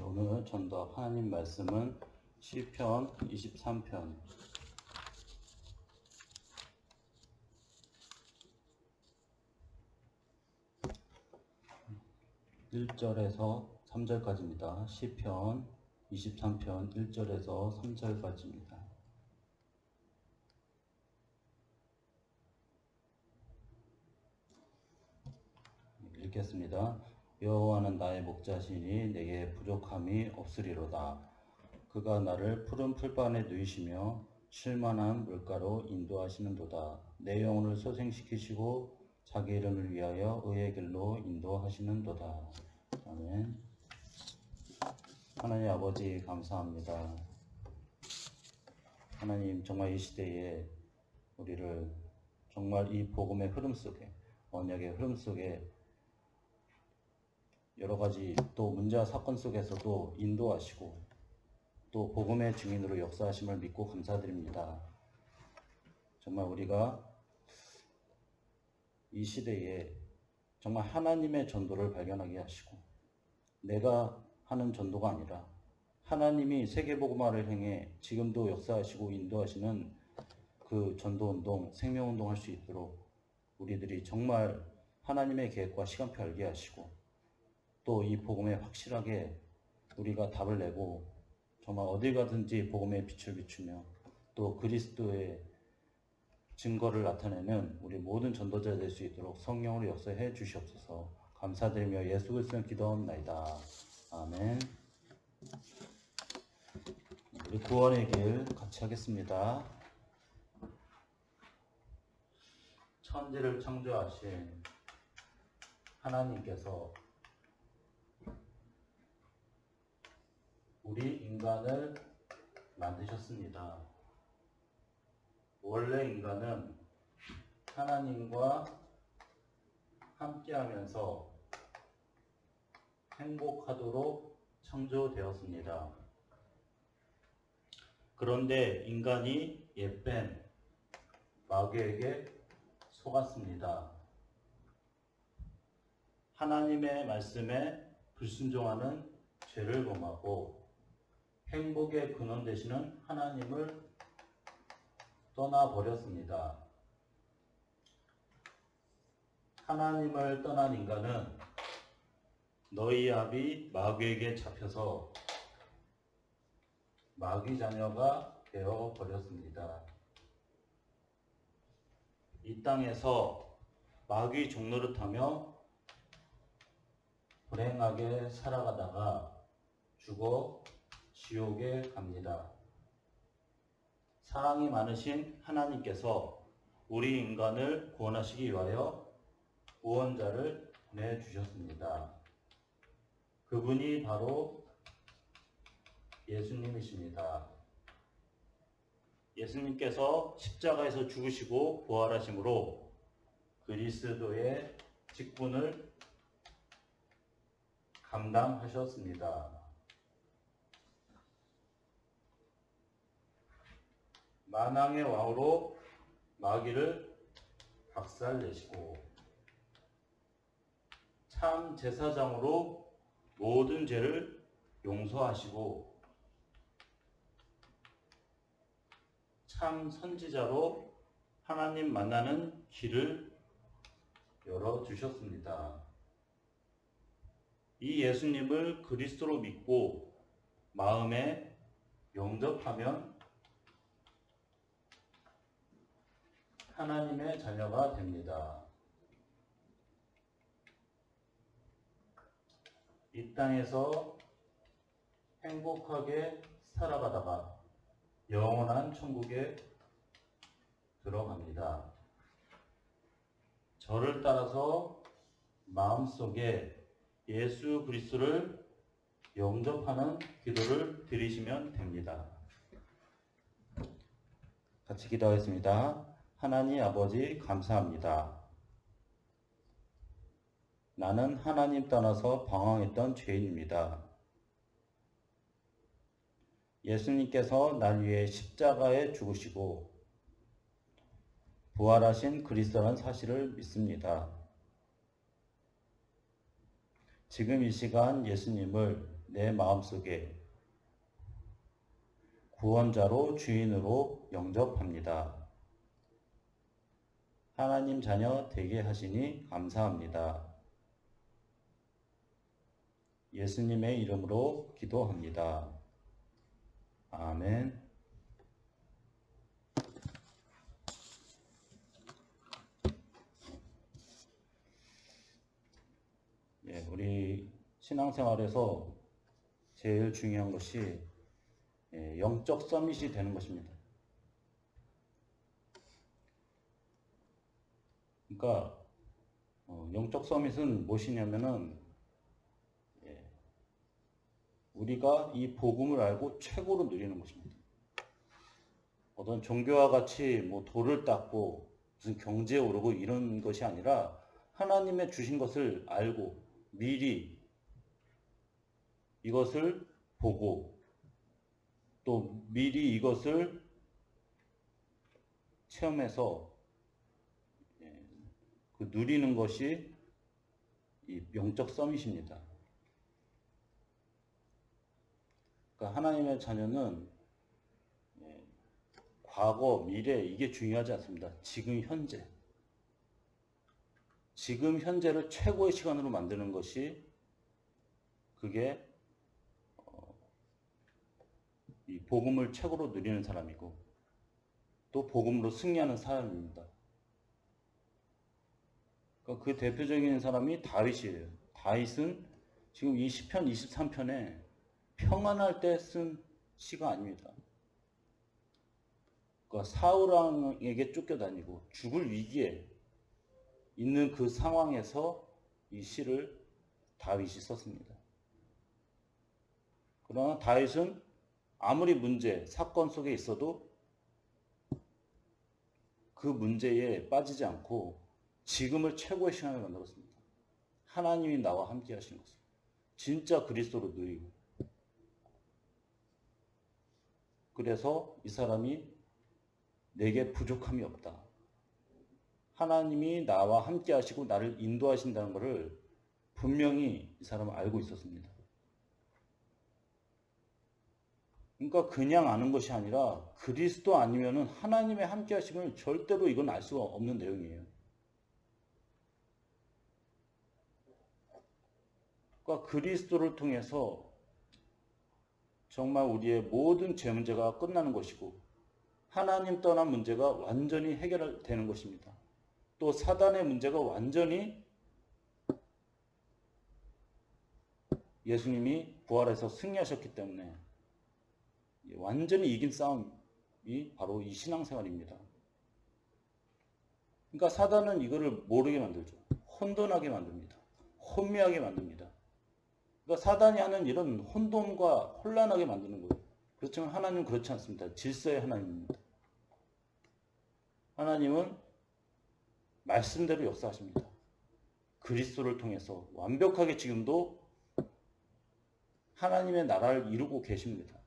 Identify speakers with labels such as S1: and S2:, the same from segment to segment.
S1: 오늘 전도합 하나님 말씀은 시편 23편 1절에서 3절까지입니다. 시편 23편 1절에서 3절까지입니다. 읽겠습니다. 여호와는 나의 목자시니 내게 부족함이 없으리로다. 그가 나를 푸른 풀밭에 누이시며 쉴만한 물가로 인도하시는도다. 내 영혼을 소생시키시고 자기 이름을 위하여 의의 길로 인도하시는도다. 아멘. 하나님 아버지 감사합니다. 하나님 정말 이 시대에 우리를 정말 이 복음의 흐름 속에, 언약의 흐름 속에 여러 가지 또 문제와 사건 속에서도 인도하시고 또 복음의 증인으로 역사하심을 믿고 감사드립니다. 정말 우리가 이 시대에 정말 하나님의 전도를 발견하게 하시고 내가 하는 전도가 아니라 하나님이 세계복음화를 향해 지금도 역사하시고 인도하시는 그 전도운동, 생명운동 할 수 있도록 우리들이 정말 하나님의 계획과 시간표 알게 하시고 또 이 복음에 확실하게 우리가 답을 내고 정말 어딜 가든지 복음의 빛을 비추며 또 그리스도의 증거를 나타내는 우리 모든 전도자 될 수 있도록 성령으로 역사해 주시옵소서. 감사드리며 예수 그리스도의 기도합나이다. 아멘. 우리 구원의 길 같이 하겠습니다. 천지를 창조하신 하나님께서 우리 인간을 만드셨습니다. 원래 인간은 하나님과 함께하면서 행복하도록 창조되었습니다. 그런데 인간이 옛뱀 마귀에게 속았습니다. 하나님의 말씀에 불순종하는 죄를 범하고 행복의 근원 되시는 하나님을 떠나버렸습니다. 하나님을 떠난 인간은 너희 압이 마귀에게 잡혀서 마귀 자녀가 되어버렸습니다. 이 땅에서 마귀 종노릇하며 불행하게 살아가다가 죽어 지옥에 갑니다. 사랑이 많으신 하나님께서 우리 인간을 구원하시기 위하여 구원자를 보내주셨습니다. 그분이 바로 예수님이십니다. 예수님께서 십자가에서 죽으시고 부활하심으로 그리스도의 직분을 감당하셨습니다. 만왕의 왕으로 마귀를 박살내시고 참 제사장으로 모든 죄를 용서하시고 참 선지자로 하나님 만나는 길을 열어주셨습니다. 이 예수님을 그리스도로 믿고 마음에 영접하면 하나님의 자녀가 됩니다. 이 땅에서 행복하게 살아가다가 영원한 천국에 들어갑니다. 저를 따라서 마음속에 예수 그리스도를 영접하는 기도를 드리시면 됩니다. 같이 기도하겠습니다. 하나님 아버지 감사합니다. 나는 하나님 떠나서 방황했던 죄인입니다. 예수님께서 날 위해 십자가에 죽으시고 부활하신 그리스도라는 사실을 믿습니다. 지금 이 시간 예수님을 내 마음속에 구원자로 주인으로 영접합니다. 하나님 자녀 되게 하시니 감사합니다. 예수님의 이름으로 기도합니다. 아멘. 예, 우리 신앙생활에서 제일 중요한 것이 영적 서밋이 되는 것입니다. 그러니까 영적 서밋은 무엇이냐면은 우리가 이 복음을 알고 최고로 누리는 것입니다. 어떤 종교와 같이 뭐 돌을 닦고 무슨 경제에 오르고 이런 것이 아니라 하나님의 주신 것을 알고 미리 이것을 보고 또 미리 이것을 체험해서 그 누리는 것이 이 영적 서밋입니다. 그러니까 하나님의 자녀는 과거, 미래 이게 중요하지 않습니다. 지금 현재. 지금 현재를 최고의 시간으로 만드는 것이 그게 이 복음을 최고로 누리는 사람이고 또 복음으로 승리하는 사람입니다. 그러니까 그 대표적인 사람이 다윗이에요. 다윗은 지금 이 시편 23편에 평안할 때 쓴 시가 아닙니다. 그러니까 사울왕에게 쫓겨다니고 죽을 위기에 있는 그 상황에서 이 시를 다윗이 썼습니다. 그러나 다윗은 아무리 문제, 사건 속에 있어도 그 문제에 빠지지 않고 지금을 최고의 시간을 만들었습니다. 하나님이 나와 함께 하신 것을 진짜 그리스도로 누리고 그래서 이 사람이 내게 부족함이 없다. 하나님이 나와 함께 하시고 나를 인도하신다는 것을 분명히 이 사람은 알고 있었습니다. 그러니까 그냥 아는 것이 아니라 그리스도 아니면은 하나님의 함께 하심을 절대로 이건 알 수가 없는 내용이에요. 그러니까 그리스도를 통해서 정말 우리의 모든 죄 문제가 끝나는 것이고 하나님 떠난 문제가 완전히 해결되는 것입니다. 또 사단의 문제가 완전히 예수님이 부활해서 승리하셨기 때문에 완전히 이긴 싸움이 바로 이 신앙생활입니다. 그러니까 사단은 이거를 모르게 만들죠. 혼돈하게 만듭니다. 혼미하게 만듭니다. 그러니까 사단이 하는 일은 혼돈과 혼란하게 만드는 거예요. 그렇지만 하나님은 그렇지 않습니다. 질서의 하나님입니다. 하나님은 말씀대로 역사하십니다. 그리스도를 통해서 완벽하게 지금도 하나님의 나라를 이루고 계십니다.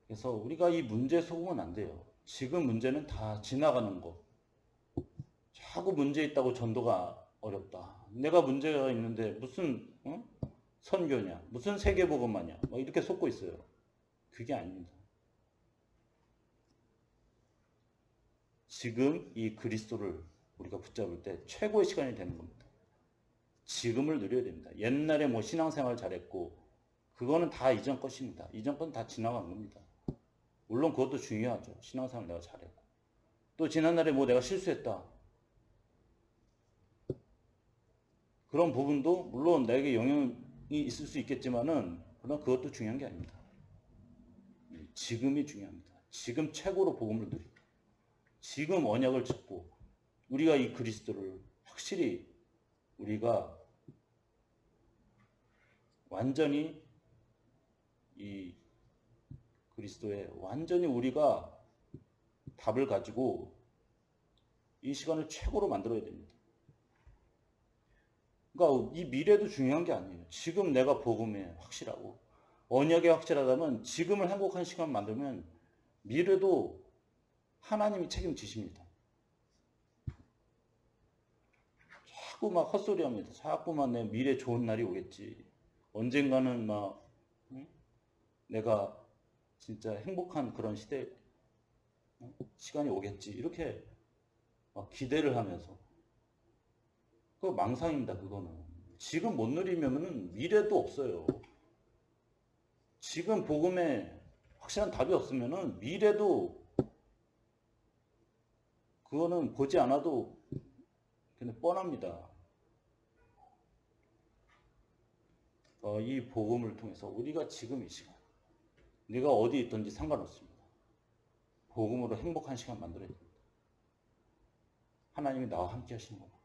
S1: 그래서 우리가 이 문제에 속으면 안 돼요. 지금 문제는 다 지나가는 거. 자꾸 문제 있다고 전도가 어렵다. 내가 문제가 있는데 무슨 선교냐, 무슨 세계복음하냐, 뭐 이렇게 속고 있어요. 그게 아닙니다. 지금 이 그리스도를 우리가 붙잡을 때 최고의 시간이 되는 겁니다. 지금을 누려야 됩니다. 옛날에 뭐 신앙생활 잘했고 그거는 다 이전 것입니다. 이전 건 다 지나간 겁니다. 물론 그것도 중요하죠. 신앙생활 내가 잘했고 또 지난날에 뭐 내가 실수했다. 그런 부분도 물론 내게 영향이 있을 수 있겠지만은 그러나 그것도 중요한 게 아닙니다. 지금이 중요합니다. 지금 최고로 복음을 누리고 지금 언약을 짓고 우리가 이 그리스도를 확실히 우리가 완전히 이 그리스도에 완전히 우리가 답을 가지고 이 시간을 최고로 만들어야 됩니다. 그러니까 이 미래도 중요한 게 아니에요. 지금 내가 복음에 확실하고 언약이 확실하다면 지금을 행복한 시간 만들면 미래도 하나님이 책임지십니다. 자꾸 막 헛소리 합니다. 자꾸만 내 미래 좋은 날이 오겠지. 언젠가는 막 응? 내가 진짜 행복한 그런 시간이 오겠지. 이렇게 막 기대를 하면서. 그거 망상입니다, 그거는. 지금 못 누리면은 미래도 없어요. 지금 복음에 확실한 답이 없으면은 미래도 그거는 보지 않아도 그냥 뻔합니다. 이 복음을 통해서 우리가 지금 이 시간, 네가 어디 있든지 상관없습니다. 복음으로 행복한 시간 만들어야 됩니다. 하나님이 나와 함께 하시는 겁니다.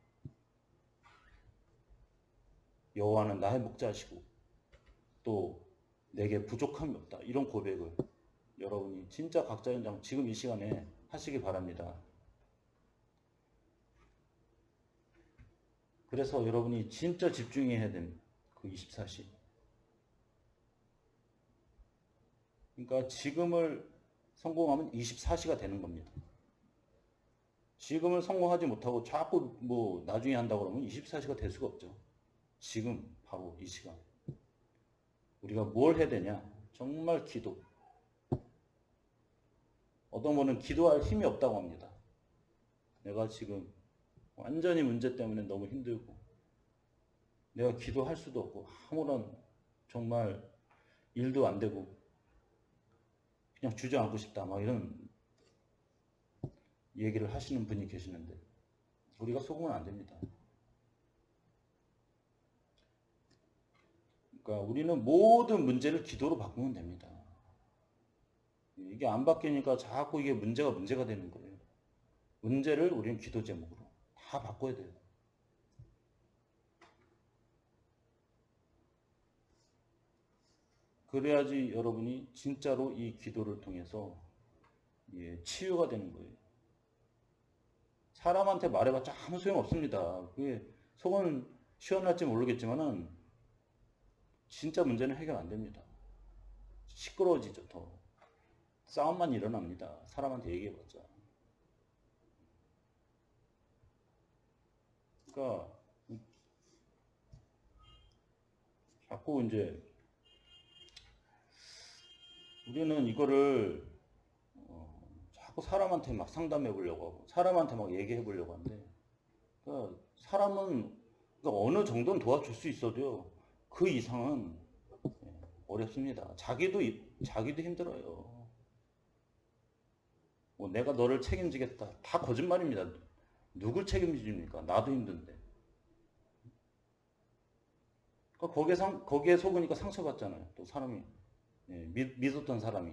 S1: 여호와는 나의 목자시고 또 내게 부족함이 없다. 이런 고백을 여러분이 진짜 각자 현장 지금 이 시간에 하시기 바랍니다. 그래서 여러분이 진짜 집중해야 되는 그 24시. 그러니까 지금을 성공하면 24시가 되는 겁니다. 지금을 성공하지 못하고 자꾸 뭐 나중에 한다고 그러면 24시가 될 수가 없죠. 지금 바로 이 시간. 우리가 뭘 해야 되냐? 정말 기도. 어떤 분은 기도할 힘이 없다고 합니다. 내가 지금 완전히 문제 때문에 너무 힘들고 내가 기도할 수도 없고 아무런 정말 일도 안 되고 그냥 주저앉고 싶다 막 이런 얘기를 하시는 분이 계시는데 우리가 속으면 안 됩니다. 그러니까 우리는 모든 문제를 기도로 바꾸면 됩니다. 이게 안 바뀌니까 자꾸 이게 문제가 되는 거예요. 문제를 우리는 기도 제목으로 다 바꿔야 돼요. 그래야지 여러분이 진짜로 이 기도를 통해서 치유가 되는 거예요. 사람한테 말해봤자 아무 소용 없습니다. 그게 속은 시원할지 모르겠지만은 진짜 문제는 해결 안 됩니다. 시끄러워지죠, 더. 싸움만 일어납니다. 사람한테 얘기해봤자. 그러니까 자꾸 이제 우리는 이거를 자꾸 사람한테 막 상담해 보려고 하고 사람한테 막 얘기해 보려고 하는데 그러니까 사람은 그러니까 어느 정도는 도와줄 수 있어도요. 그 이상은 어렵습니다. 자기도 힘들어요. 뭐 내가 너를 책임지겠다. 다 거짓말입니다. 누굴 책임집니까? 나도 힘든데. 그러니까 거기에 속으니까 상처받잖아요. 또 사람이. 믿었던 사람이.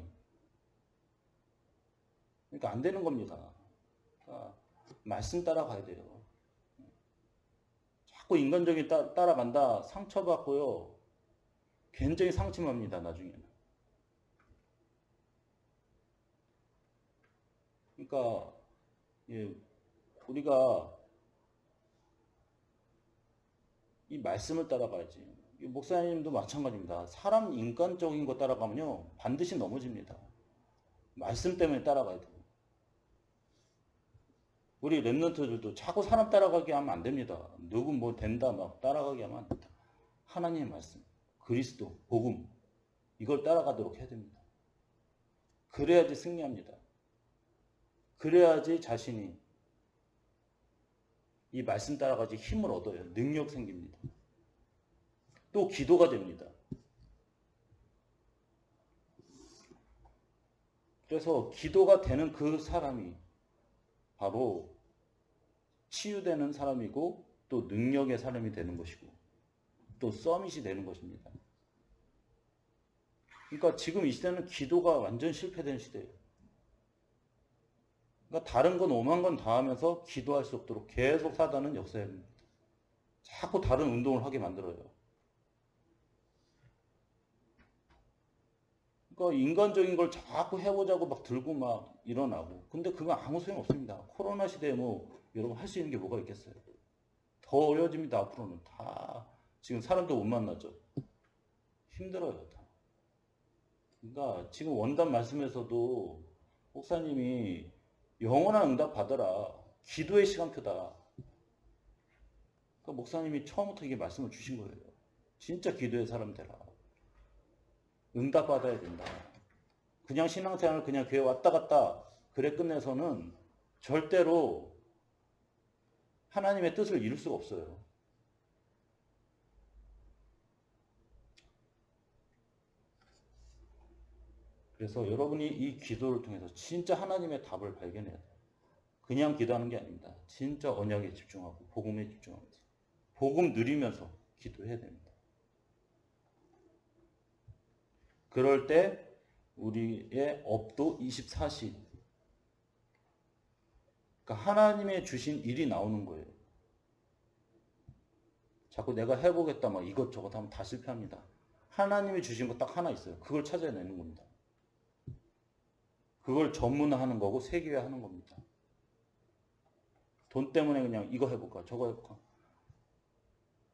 S1: 그러니까 안 되는 겁니다. 그러니까 말씀 따라가야 돼요. 자꾸 인간적인 따라간다. 상처받고요. 굉장히 상심합니다. 나중에는. 그러니까 우리가 이 말씀을 따라가야지. 목사님도 마찬가지입니다. 사람 인간적인 거 따라가면요. 반드시 넘어집니다. 말씀 때문에 따라가야 돼요. 우리 랩런트들도 자꾸 사람 따라가게 하면 안 됩니다. 누구 뭐 된다 막 따라가게 하면 안 된다. 하나님의 말씀, 그리스도, 복음 이걸 따라가도록 해야 됩니다. 그래야지 승리합니다. 그래야지 자신이 이 말씀 따라가지 힘을 얻어요. 능력 생깁니다. 또 기도가 됩니다. 그래서 기도가 되는 그 사람이 바로 치유되는 사람이고 또 능력의 사람이 되는 것이고 또 서밋이 되는 것입니다. 그러니까 지금 이 시대는 기도가 완전 실패된 시대예요. 그러니까 다른 건 오만 건 다 하면서 기도할 수 없도록 계속 사단은 역사합니다. 자꾸 다른 운동을 하게 만들어요. 그러니까 인간적인 걸 자꾸 해보자고 막 들고 막 일어나고. 근데 그거 아무 소용 없습니다. 코로나 시대에 뭐 여러분 할 수 있는 게 뭐가 있겠어요. 더 어려워집니다. 앞으로는 다 지금 사람도 못 만나죠. 힘들어요. 다. 그러니까 지금 원단 말씀에서도 목사님이 영원한 응답 받아라. 기도의 시간표다. 그러니까 목사님이 처음부터 이게 말씀을 주신 거예요. 진짜 기도의 사람 되라. 응답 받아야 된다. 그냥 신앙생활 그냥 교회 왔다 갔다 그래 끝내서는 절대로 하나님의 뜻을 이룰 수가 없어요. 그래서 여러분이 이 기도를 통해서 진짜 하나님의 답을 발견해야 돼요. 그냥 기도하는 게 아닙니다. 진짜 언약에 집중하고 복음에 집중하면서 복음 누리면서 기도해야 됩니다. 그럴 때 우리의 업도 24시. 그러니까 하나님의 주신 일이 나오는 거예요. 자꾸 내가 해보겠다 막 이것저것 하면 다 실패합니다. 하나님이 주신 거 딱 하나 있어요. 그걸 찾아내는 겁니다. 그걸 전문화하는 거고 세계화하는 겁니다. 돈 때문에 그냥 이거 해볼까 저거 해볼까.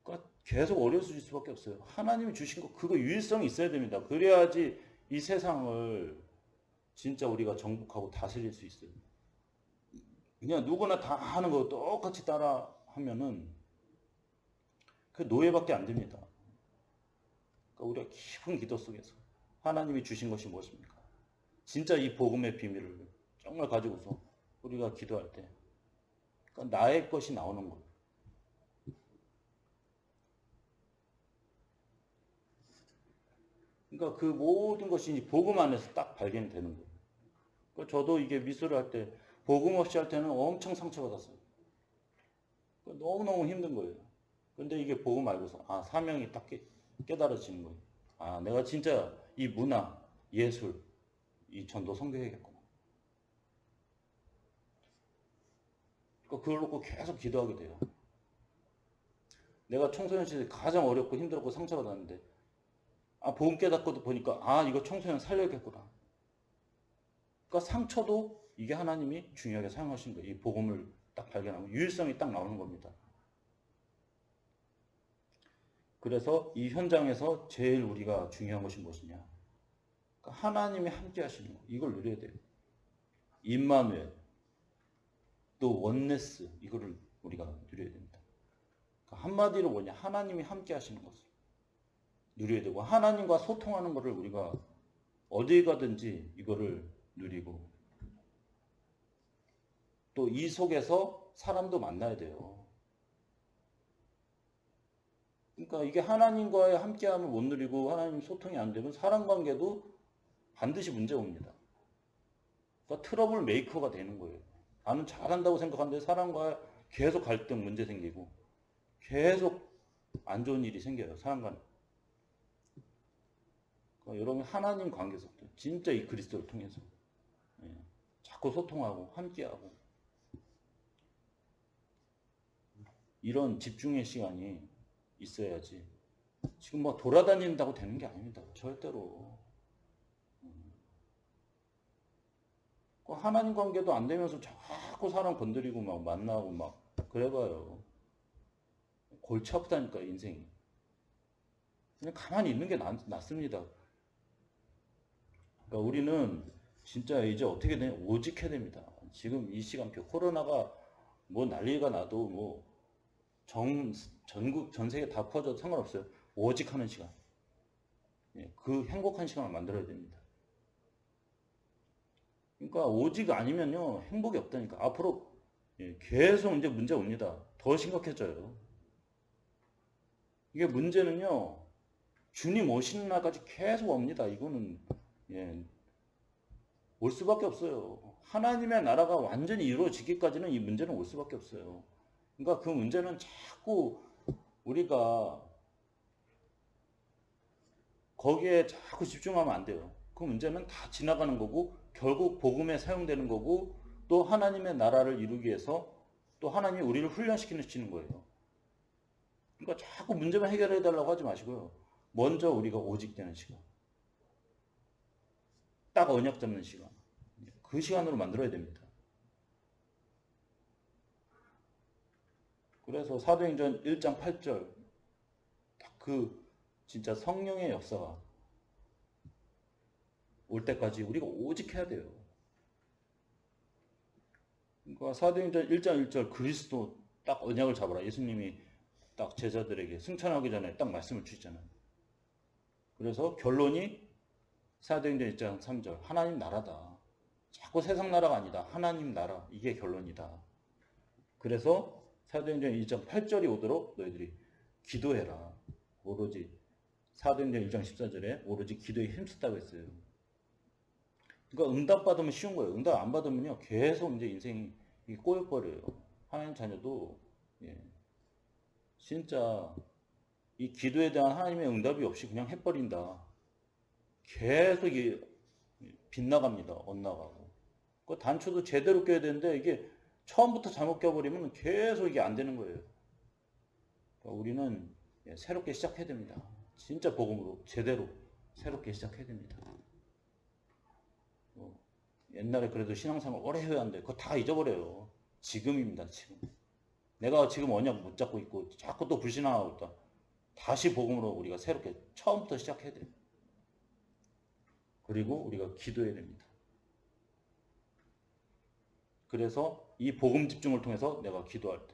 S1: 그러니까 계속 어려워질 수밖에 없어요. 하나님이 주신 거 그거 유일성이 있어야 됩니다. 그래야지 이 세상을 진짜 우리가 정복하고 다스릴 수 있어요. 그냥 누구나 다 하는 거 똑같이 따라 하면은 그 노예밖에 안 됩니다. 그러니까 우리가 깊은 기도 속에서 하나님이 주신 것이 무엇입니까? 진짜 이 복음의 비밀을 정말 가지고서 우리가 기도할 때 그러니까 나의 것이 나오는 거예요. 그러니까 그 모든 것이 복음 안에서 딱 발견이 되는 거예요. 그러니까 저도 이게 미술을 할 때 복음 없이 할 때는 엄청 상처받았어요. 그러니까 너무너무 힘든 거예요. 근데 이게 복음 알고서 사명이 딱 깨달아지는 거예요. 내가 진짜 이 문화, 예술, 이 전도 선교해야겠구나. 그러니까 그걸 놓고 계속 기도하게 돼요. 내가 청소년 시절에 가장 어렵고 힘들었고 상처받았는데 복음 깨닫고 보니까 이거 청소년 살려야겠구나. 그러니까 상처도 이게 하나님이 중요하게 사용하신 거예요. 이 복음을 딱 발견하면 유일성이 딱 나오는 겁니다. 그래서 이 현장에서 제일 우리가 중요한 것이 무엇이냐? 그러니까 하나님이 함께 하시는 거. 이걸 누려야 돼요. 임마누엘, 또 원네스, 이거를 우리가 누려야 됩니다. 그러니까 한마디로 뭐냐? 하나님이 함께 하시는 것을 누려야 되고, 하나님과 소통하는 것을 우리가 어디 가든지 이거를 누리고, 또 이 속에서 사람도 만나야 돼요. 그러니까 이게 하나님과의 함께함을 못 누리고 하나님 소통이 안 되면 사람 관계도 반드시 문제가 옵니다. 그러니까 트러블 메이커가 되는 거예요. 나는 잘한다고 생각하는데 사람과 계속 갈등 문제 생기고 계속 안 좋은 일이 생겨요. 사람 간에. 그러니까 여러분 하나님 관계에서부터 진짜 이 그리스도를 통해서 자꾸 소통하고 함께하고 이런 집중의 시간이 있어야지. 지금 뭐 돌아다닌다고 되는 게 아닙니다. 절대로. 하나님 관계도 안 되면서 자꾸 사람 건드리고 막 만나고 막 그래봐요. 골치 아프다니까 인생이. 그냥 가만히 있는 게 낫습니다. 그러니까 우리는 진짜 이제 어떻게 되냐 오직 해야 됩니다. 지금 이 시간표 코로나가 뭐 난리가 나도 뭐 전국 전 세계 다 퍼져도 상관없어요. 오직 하는 시간. 그 행복한 시간을 만들어야 됩니다. 그러니까 오직 아니면요 행복이 없다니까. 앞으로 계속 이제 문제 옵니다. 더 심각해져요. 이게 문제는요 주님 오시는 날까지 계속 옵니다. 이거는 올 수밖에 없어요. 하나님의 나라가 완전히 이루어지기까지는 이 문제는 올 수밖에 없어요. 그러니까 그 문제는 자꾸 우리가 거기에 자꾸 집중하면 안 돼요. 그 문제는 다 지나가는 거고 결국 복음에 사용되는 거고 또 하나님의 나라를 이루기 위해서 또 하나님이 우리를 훈련시키는 거예요. 그러니까 자꾸 문제만 해결해 달라고 하지 마시고요. 먼저 우리가 오직 되는 시간. 딱 언약 잡는 시간. 그 시간으로 만들어야 됩니다. 그래서 사도행전 1장 8절 딱 그 진짜 성령의 역사가 올 때까지 우리가 오직 해야 돼요. 그러니까 사도행전 1장 1절 그리스도 딱 언약을 잡아라. 예수님이 딱 제자들에게 승천하기 전에 딱 말씀을 주시잖아요. 그래서 결론이 사도행전 1장 3절 하나님 나라다. 자꾸 세상 나라가 아니다. 하나님 나라. 이게 결론이다. 그래서 사도행전 2장 8절이 오도록 너희들이 기도해라. 오로지 사도행전 1장 14절에 오로지 기도에 힘쓰다고 했어요. 그러니까 응답 받으면 쉬운 거예요. 응답 안 받으면요 계속 이제 인생이 꼬여버려요. 하나님 자녀도 진짜 이 기도에 대한 하나님의 응답이 없이 그냥 해버린다. 계속 이게 빗나갑니다. 엇나가고. 그 단추도 제대로 껴야 되는데 이게 처음부터 잘못 껴버리면 계속 이게 안 되는 거예요. 그러니까 우리는 새롭게 시작해야 됩니다. 진짜 복음으로 제대로 새롭게 시작해야 됩니다. 옛날에 그래도 신앙생활 오래 해야 하는데 그거 다 잊어버려요. 지금입니다. 지금. 내가 지금 언약 못 잡고 있고 자꾸 또 불신앙하고 있다. 다시 복음으로 우리가 새롭게 처음부터 시작해야 돼요. 그리고 우리가 기도해야 됩니다. 그래서 이 복음 집중을 통해서 내가 기도할 때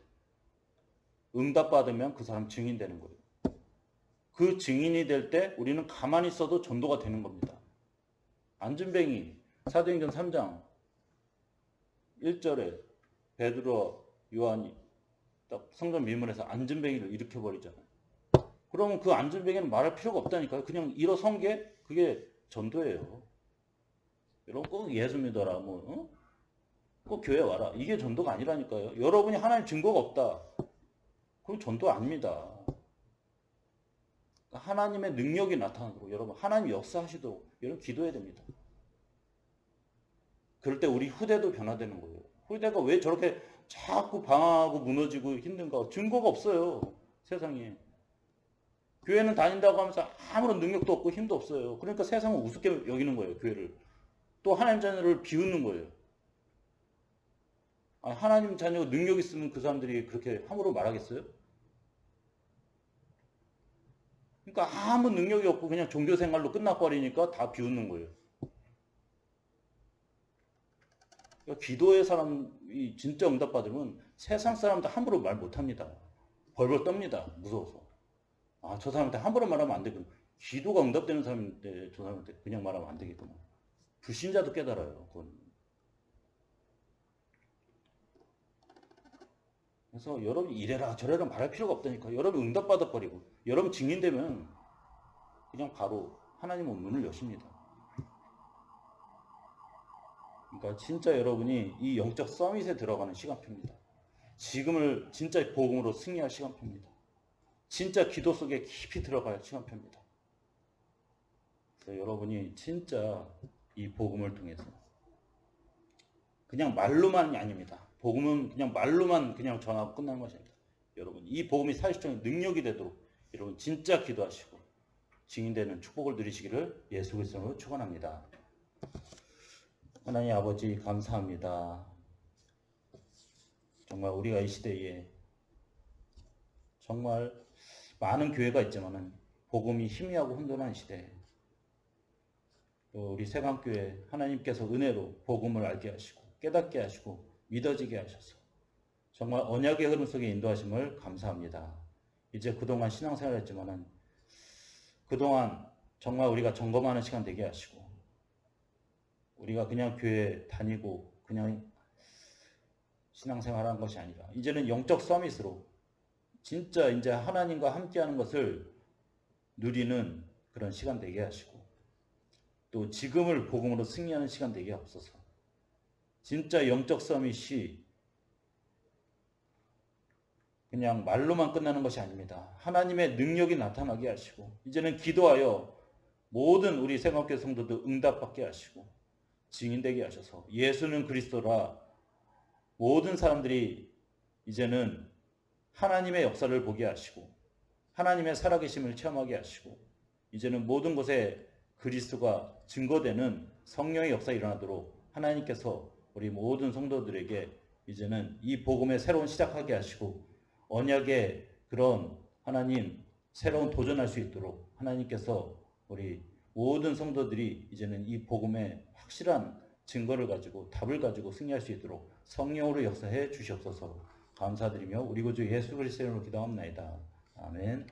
S1: 응답받으면 그 사람 증인되는 거예요. 그 증인이 될 때 우리는 가만히 있어도 전도가 되는 겁니다. 안진뱅이 사도행전 3장 1절에 베드로 요한이 딱 성전 미문에서 안진뱅이를 일으켜버리잖아요. 그러면 그 안진뱅이는 말할 필요가 없다니까요. 그냥 일어선 게 그게 전도예요. 여러분 꼭 예수 믿어라 꼭 교회 와라. 이게 전도가 아니라니까요. 여러분이 하나님 증거가 없다. 그럼 전도 아닙니다. 하나님의 능력이 나타나도록 여러분 하나님 역사하시도록 여러분 기도해야 됩니다. 그럴 때 우리 후대도 변화되는 거예요. 후대가 왜 저렇게 자꾸 방황하고 무너지고 힘든가? 증거가 없어요. 세상에. 교회는 다닌다고 하면서 아무런 능력도 없고 힘도 없어요. 그러니까 세상은 우습게 여기는 거예요. 교회를. 또 하나님 자녀를 비웃는 거예요. 하나님 자녀 능력 있으면 그 사람들이 그렇게 함부로 말하겠어요? 그러니까 아무 능력이 없고 그냥 종교 생활로 끝나버리니까 다 비웃는 거예요. 그러니까 기도의 사람이 진짜 응답받으면 세상 사람도 함부로 말 못합니다. 벌벌 떱니다. 무서워서. 저 사람한테 함부로 말하면 안 되겠구나. 기도가 응답되는 사람인데 저 사람한테 그냥 말하면 안 되겠구나. 불신자도 깨달아요. 그건. 그래서 여러분 이래라 저래라 말할 필요가 없다니까. 여러분 응답받아 버리고 여러분 증인되면 그냥 바로 하나님은 문을 여십니다. 그러니까 진짜 여러분이 이 영적 서밋에 들어가는 시간표입니다. 지금을 진짜 복음으로 승리할 시간표입니다. 진짜 기도 속에 깊이 들어갈 시간표입니다. 그래서 여러분이 진짜 이 복음을 통해서 그냥 말로만이 아닙니다. 복음은 그냥 말로만 그냥 전하고 끝나는 것이 아닙니다. 여러분 이 복음이 사실적인 능력이 되도록 여러분 진짜 기도하시고 증인되는 축복을 누리시기를 예수 그리스도로 축원합니다. 하나님 아버지 감사합니다. 정말 우리가 이 시대에 정말 많은 교회가 있지만은 복음이 희미하고 혼돈한 시대, 또 우리 세강교회 하나님께서 은혜로 복음을 알게 하시고 깨닫게 하시고 믿어지게 하셔서 정말 언약의 흐름 속에 인도하심을 감사합니다. 이제 그동안 신앙생활을 했지만은 그동안 정말 우리가 점검하는 시간 되게 하시고 우리가 그냥 교회 다니고 그냥 신앙생활하는 것이 아니라 이제는 영적 서밋으로 진짜 이제 하나님과 함께하는 것을 누리는 그런 시간 되게 하시고 또 지금을 복음으로 승리하는 시간 되게 하옵소서. 진짜 영적 서밋이 그냥 말로만 끝나는 것이 아닙니다. 하나님의 능력이 나타나게 하시고 이제는 기도하여 모든 우리 생각교회 성도들 응답받게 하시고 증인되게 하셔서 예수는 그리스도라 모든 사람들이 이제는 하나님의 역사를 보게 하시고 하나님의 살아계심을 체험하게 하시고 이제는 모든 곳에 그리스도가 증거되는 성령의 역사가 일어나도록 하나님께서 우리 모든 성도들에게 이제는 이 복음의 새로운 시작하게 하시고 언약의 그런 하나님 새로운 도전할 수 있도록 하나님께서 우리 모든 성도들이 이제는 이 복음의 확실한 증거를 가지고 답을 가지고 승리할 수 있도록 성령으로 역사해 주시옵소서. 감사드리며 우리 구주 예수 그리스도의 이름으로 기도합나이다. 아멘.